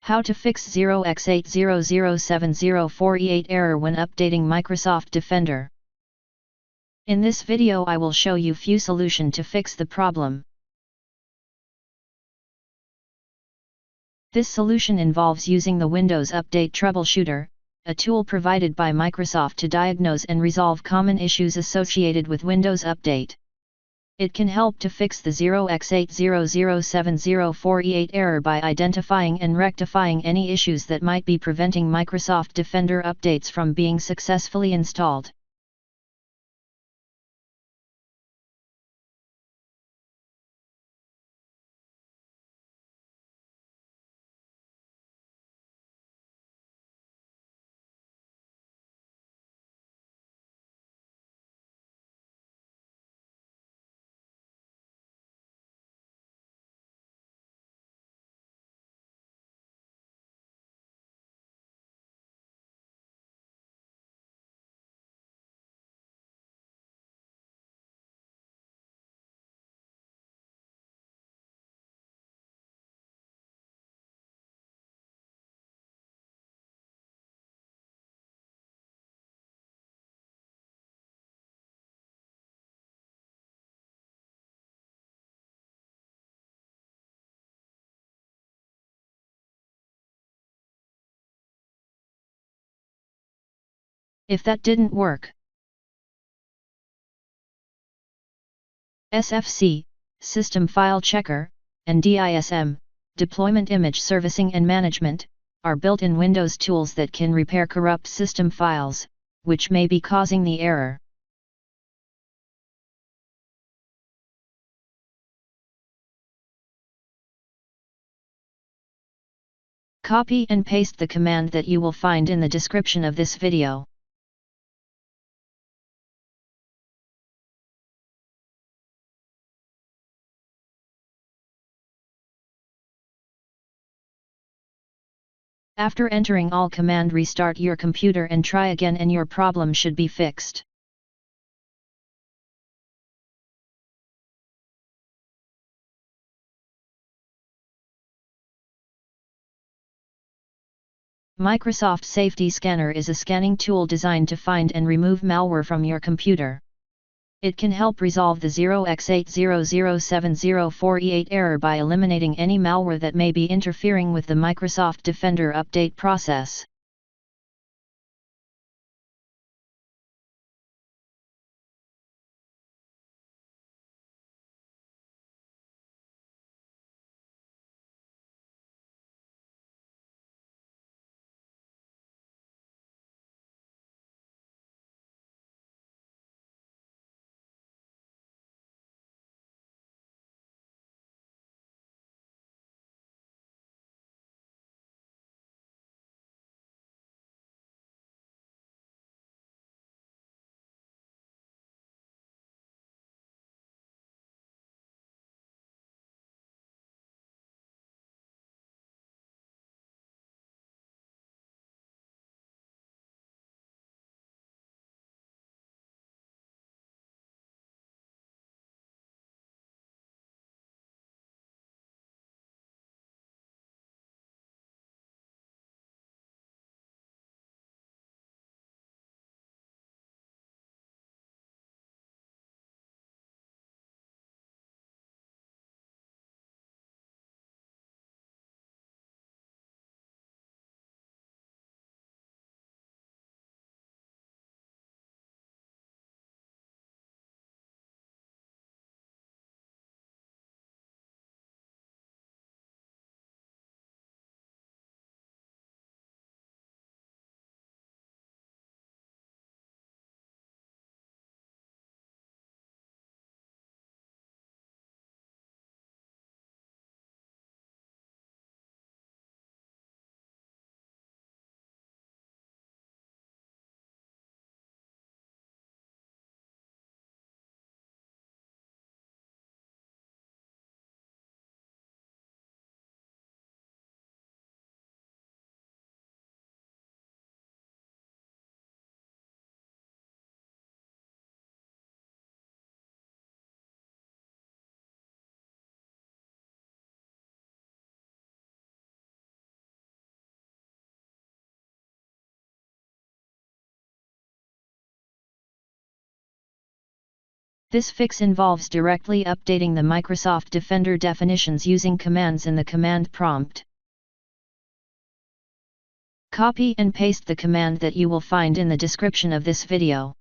How to fix 0x800704E8 error when updating Microsoft Defender. In this video I will show you few solution to fix the problem. This solution involves using the Windows Update Troubleshooter, a tool provided by Microsoft to diagnose and resolve common issues associated with Windows Update. It can help to fix the 0x800704E8 error by identifying and rectifying any issues that might be preventing Microsoft Defender updates from being successfully installed. If that didn't work, SFC, System File Checker, and DISM, Deployment Image Servicing and Management, are built-in Windows tools that can repair corrupt system files, which may be causing the error. Copy and paste the command that you will find in the description of this video. After entering all command, restart your computer and try again and your problem should be fixed. Microsoft Safety Scanner is a scanning tool designed to find and remove malware from your computer. It can help resolve the 0x800704E8 error by eliminating any malware that may be interfering with the Microsoft Defender update process. This fix involves directly updating the Microsoft Defender definitions using commands in the command prompt. Copy and paste the command that you will find in the description of this video.